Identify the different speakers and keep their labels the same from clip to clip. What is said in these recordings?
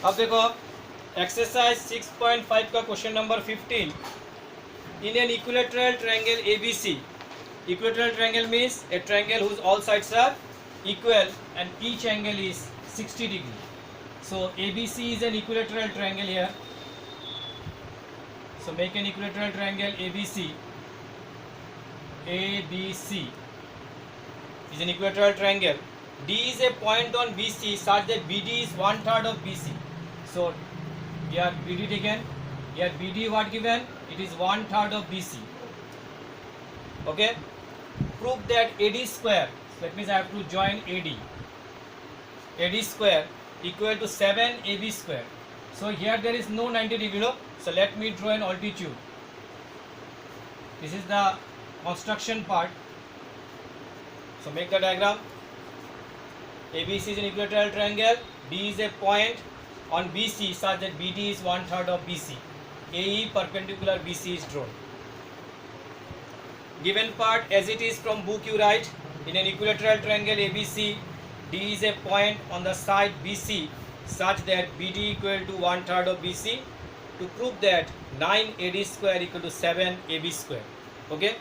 Speaker 1: अब देखो एक्सरसाइज 6.5 का question number 15. In an equilateral triangle ABC, equilateral triangle means a triangle whose all sides are equal and each angle is 60 degree. So ABC is an equilateral triangle here. So make an equilateral triangle ABC. ABC is an equilateral triangle. D is a point on BC such that BD is 1/3 of BC. So here BD taken. Here BD what given? It is 1/3 of BC. Okay. Prove that AD square. So that means I have to join AD. AD square equal to 7 AB square. So here there is no 90 degree. No? So let me draw an altitude. This is the construction part. So make the diagram. ABC is an equilateral triangle. D is a point on BC such that BD is 1/3 of BC. AE perpendicular BC is drawn. Given part as it is from book you write, in an equilateral triangle ABC, D is a point on the side BC such that BD equal to 1/3 of BC. To prove that 9 AD square equal to 7 AB square. Okay.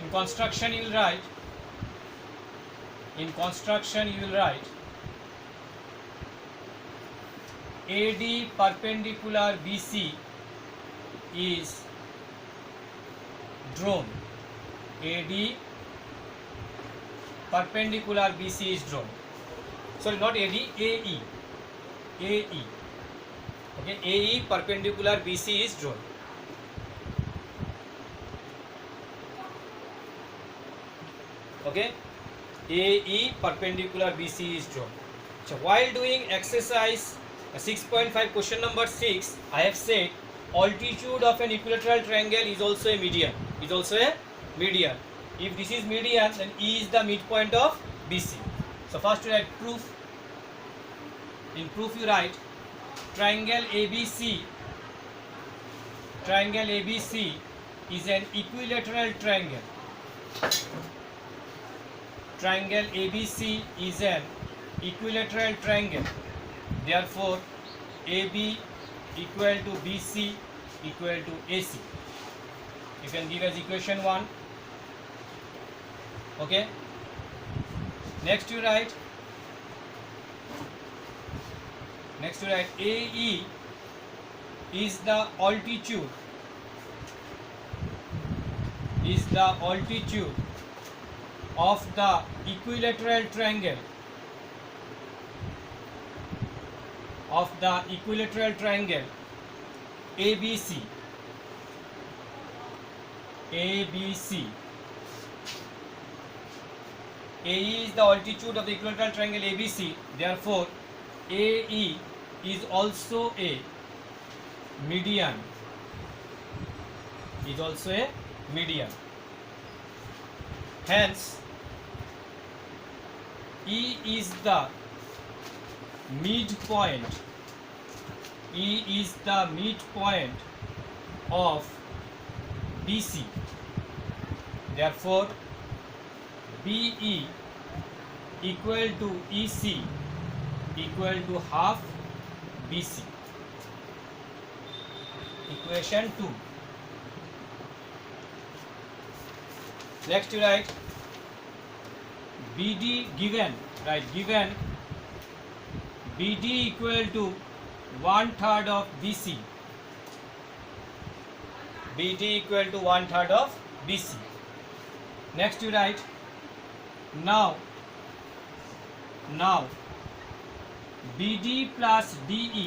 Speaker 1: In construction you will write. AD perpendicular BC is drawn. AD perpendicular BC is drawn. Sorry, not AD, AE. AE. Okay, AE perpendicular BC is drawn. Okay, AE perpendicular BC is drawn. So while doing exercise 6.5 question number 6, I have said altitude of an equilateral triangle is also a median. If this is median, then E is the midpoint of BC. So first you write proof. In proof you write triangle ABC is an equilateral triangle. Triangle ABC is an equilateral triangle. Therefore, AB equal to BC equal to AC. You can give as equation 1. Okay. Next you write AE is the altitude of the equilateral triangle ABC. AE is the altitude of the equilateral triangle ABC. Therefore, AE is also a median. Hence, E is the midpoint. Of BC. Therefore, BE equal to EC equal to half BC. Equation 2. Next you write BD given BD equal to 1/3 of BC. BD equal to 1/3 of BC. Next you write now BD plus DE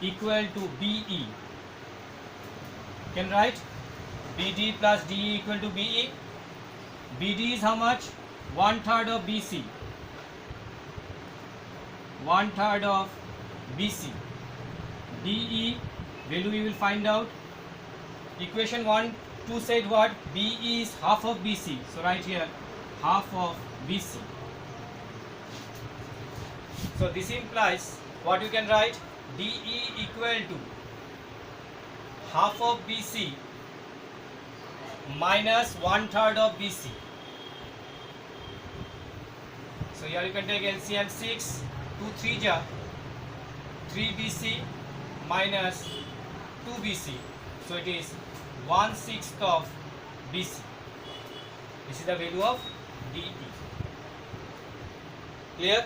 Speaker 1: equal to BE. Can write BD plus DE equal to BE. BD is how much? 1/3 of BC. 1/3 of BC. DE value we will find out. Equation 1 2 said what? BE is half of BC. So right here half of BC. So this implies what you can write? DE equal to half of BC minus 1/3 of BC. So here you can take LCM 6, 2 3 ja, 3 BC minus 2 BC. So it is 1/6 of BC. This is the value of DE. Clear?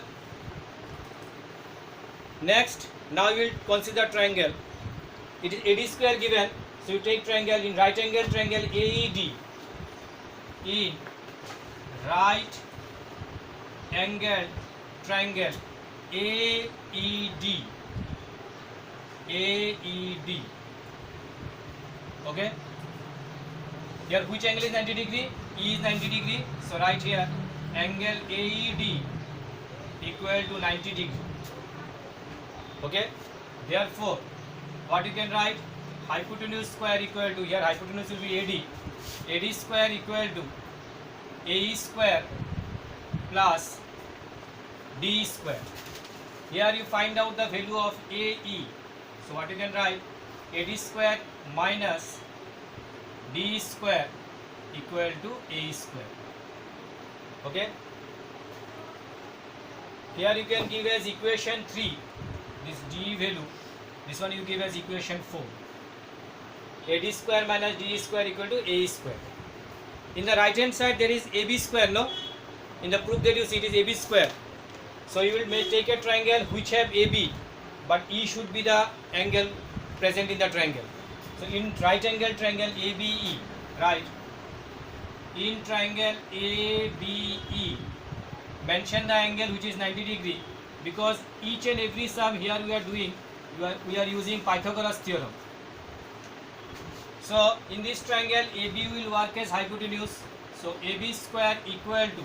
Speaker 1: Next, now we will consider triangle. It is AD square given. So you take triangle in right angle triangle AED. In right angle triangle AED. AED. Okay. Here which angle is 90 degree? E is 90 degree. So right here angle AED equal to 90 degree. Okay. Therefore, what you can write? Hypotenuse square equal to, here hypotenuse will be AD. AD square equal to AE square plus DE square. Here you find out the value of AE. So what you can write? AD square minus DE square equal to AE square. Okay. Here you can give as equation 3 this DE value. This one you give as equation 4. AD square minus DE square equal to AE square. In the right hand side there is AB square, no? In the proof that you see it is AB square. So you will take a triangle which have AB, but E should be the angle present in the triangle. So in right angle triangle ABE, right? In triangle ABE, mention the angle which is 90 degree, because each and every sum here we are doing, we are using Pythagoras theorem. So in this triangle AB will work as hypotenuse. So AB square equal to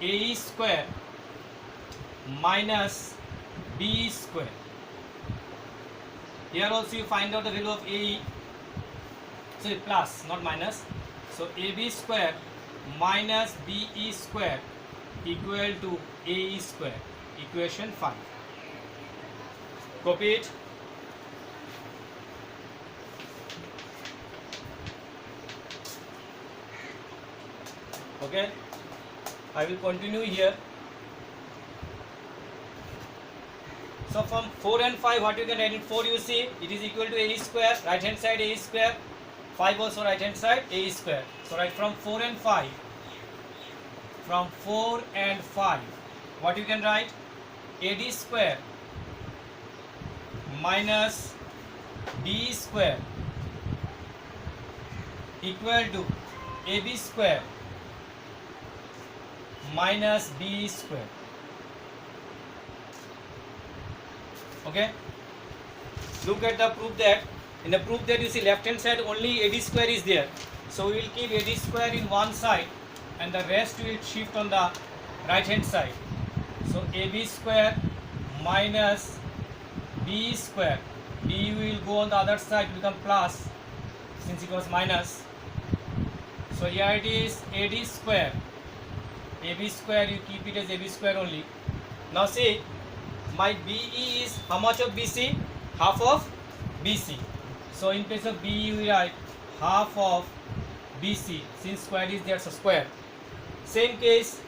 Speaker 1: AE square minus BE square. Here also you find out the value of AE. So plus, not minus. So AB square minus BE square equal to AE square. Equation 5. Copy it. Okay. I will continue here. So from 4 and 5, what you can write? In 4 you see it is equal to AE square, right hand side AE square, 5 also right hand side AE square. So right from 4 and 5, from 4 and 5, what you can write? AD square minus DE square equal to AB square minus BE square. Okay. Look at the proof that, in the proof that you see left hand side only AD square is there. So we will keep AD square in one side and the rest we will shift on the right hand side. So AB square minus BE square. BE will go on the other side, become plus since it was minus. So here it is AD square. AB square you keep it as AB square only. Now see, my BE is how much of BC? Half of BC. So in place of BE we write half of BC, since square is there, so square. Same case,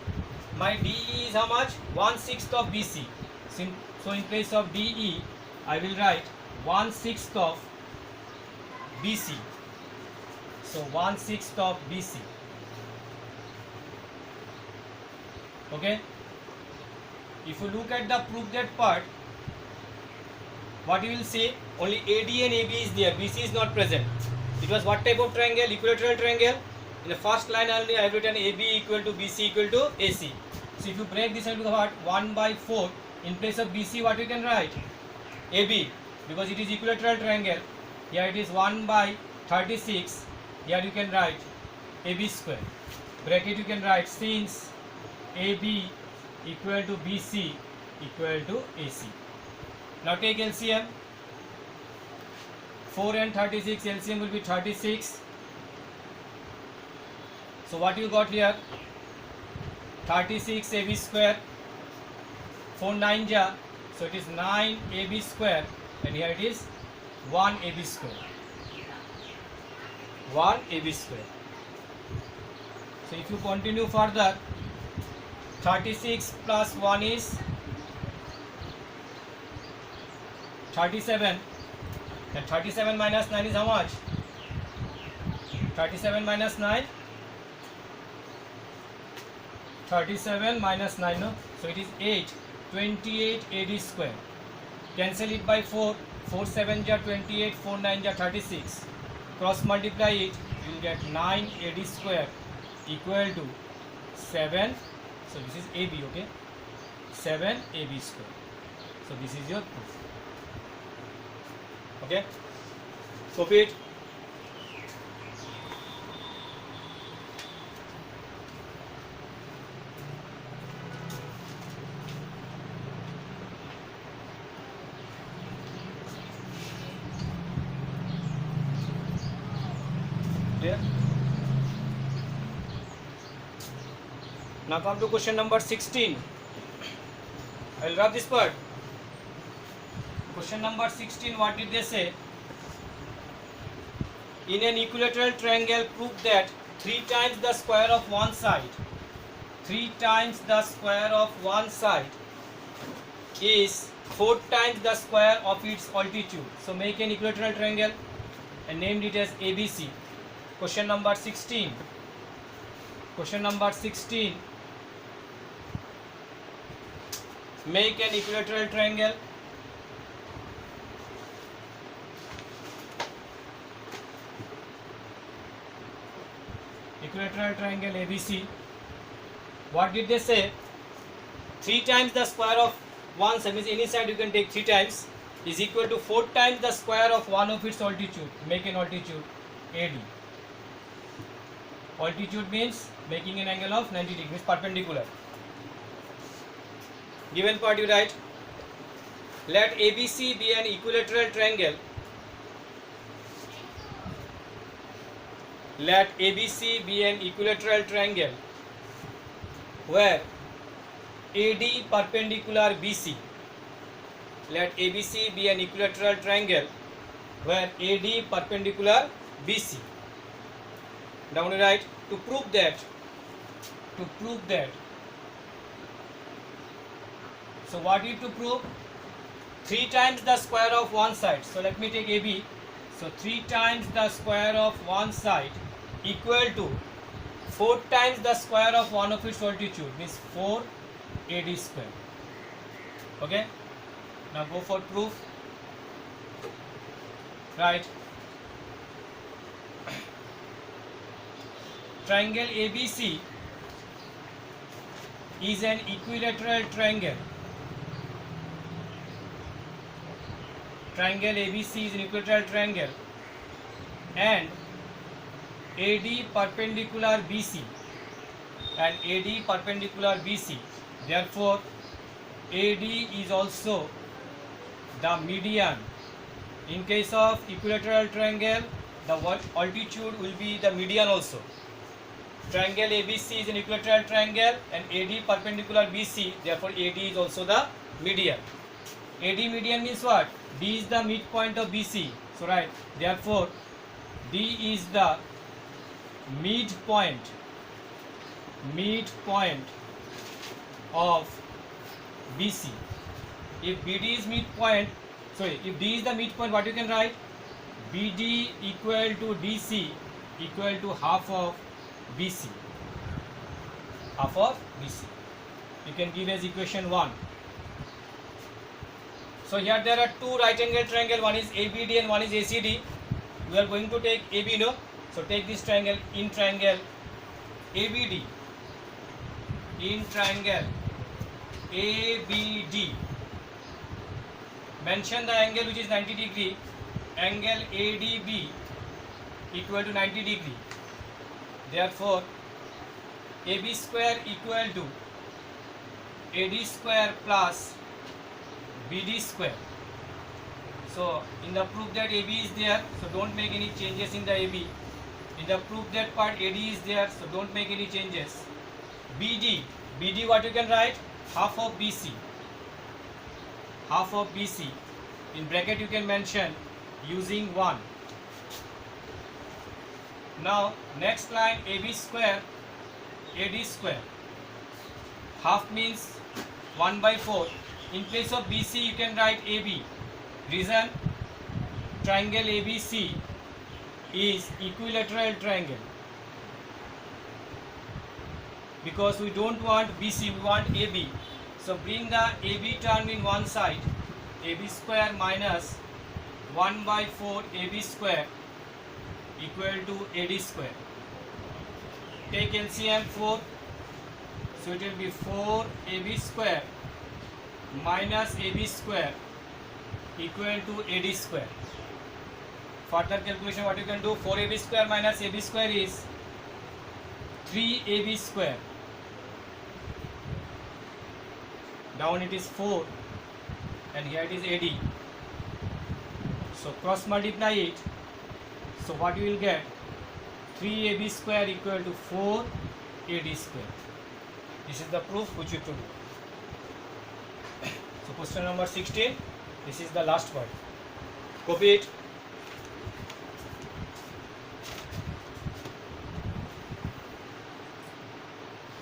Speaker 1: my DE is how much? 1/6 of BC. So in place of DE I will write 1/6 of BC. So 1/6 of BC. Okay. If you look at the proof that part, what you will see? Only AD and AB is there. BC is not present. It was what type of triangle? Equilateral triangle. In the first line only I have written AB equal to BC equal to AC. So if you break this into what? 1/4. In place of BC, what you can write? AB, because it is equilateral triangle. Here it is 1/36. Here you can write AB square. Bracket you can write, since AB equal to BC equal to AC. Now take LCM. 4 and 36, LCM will be 36. So what you got here? 36 AB square. 4 9 ja, so it is 9 AB square, and here it is 1 AB square. 1 AB square. So if you continue further, 36 plus 1 is 37, and 37 minus 9 is how much? 37 minus 9, 37 minus 9, no? So it is 8, 28 AD square. Cancel it by 4, 4 7 ja 28, 4 9 ja 36. Cross multiply it, you will get 9 AD square equal to 7. So this is AB, okay? 7 AB square. So this is your proof. Okay? Copy it. Clear? Now come to question number 16. I will wrap this part. Question number 16, what did they say? In an equilateral triangle, prove that 3 times the square of one side, 3 times the square of one side is 4 times the square of its altitude. So make an equilateral triangle and named it as ABC. Question number 16. Question number 16. Make an equilateral triangle. Equilateral triangle ABC. What did they say? 3 times the square of one side, means any side you can take 3 times, is equal to 4 times the square of one of its altitude. Make an altitude AD. Altitude means making an angle of 90 degrees perpendicular. Given part you write, let ABC be an equilateral triangle. Let ABC be an equilateral triangle where AD perpendicular BC. Let ABC be an equilateral triangle where AD perpendicular BC. Down you write, to prove that, so what is to prove? 3 times the square of one side. So let me take AB. So 3 times the square of one side equal to 4 times the square of one of its altitude, means 4 AD square. Okay. Now go for proof. Right. Triangle ABC is an equilateral triangle. Triangle ABC is an equilateral triangle and AD perpendicular BC and AD perpendicular BC. Therefore, AD is also the median. In case of equilateral triangle, the altitude will be the median also. Triangle ABC is an equilateral triangle and AD perpendicular BC, therefore AD is also the median. AD median means what? D is the midpoint of BC. So right, therefore D is the midpoint of BC. If BD is midpoint, if D is the midpoint, what you can write? BD equal to DC equal to half of BC. Half of BC. You can give as equation 1. So here there are 2 right angle triangle, one is ABD and one is ACD. We are going to take AB, no? So take this triangle, in triangle ABD, in triangle ABD. Mention the angle which is 90 degree. Angle ADB equal to 90 degree. Therefore, AB square equal to AD square plus BD square. So in the proof that AB is there, so don't make any changes in the AB. In the proof that part AD is there, so don't make any changes. BD what you can write? Half of BC. Half of BC. In bracket you can mention using 1. Now next line AB square, AD square. half means 1 by 4. In place of BC you can write AB. Reason, triangle ABC is equilateral triangle. Because we don't want BC, we want AB. So bring the AB term in one side. AB square minus 1 by 4 AB square equal to AD square. Take LCM 4. So it will be 4 AB square minus AB square equal to AD square. Further calculation what you can do, 4 AB square minus AB square is 3 AB square. Down it is 4 and here it is AD. So cross multiply it. So what you will get, 3 AB square equal to 4 AD square. This is the proof which you have to do. So question number 16, this is the last part. Copy it.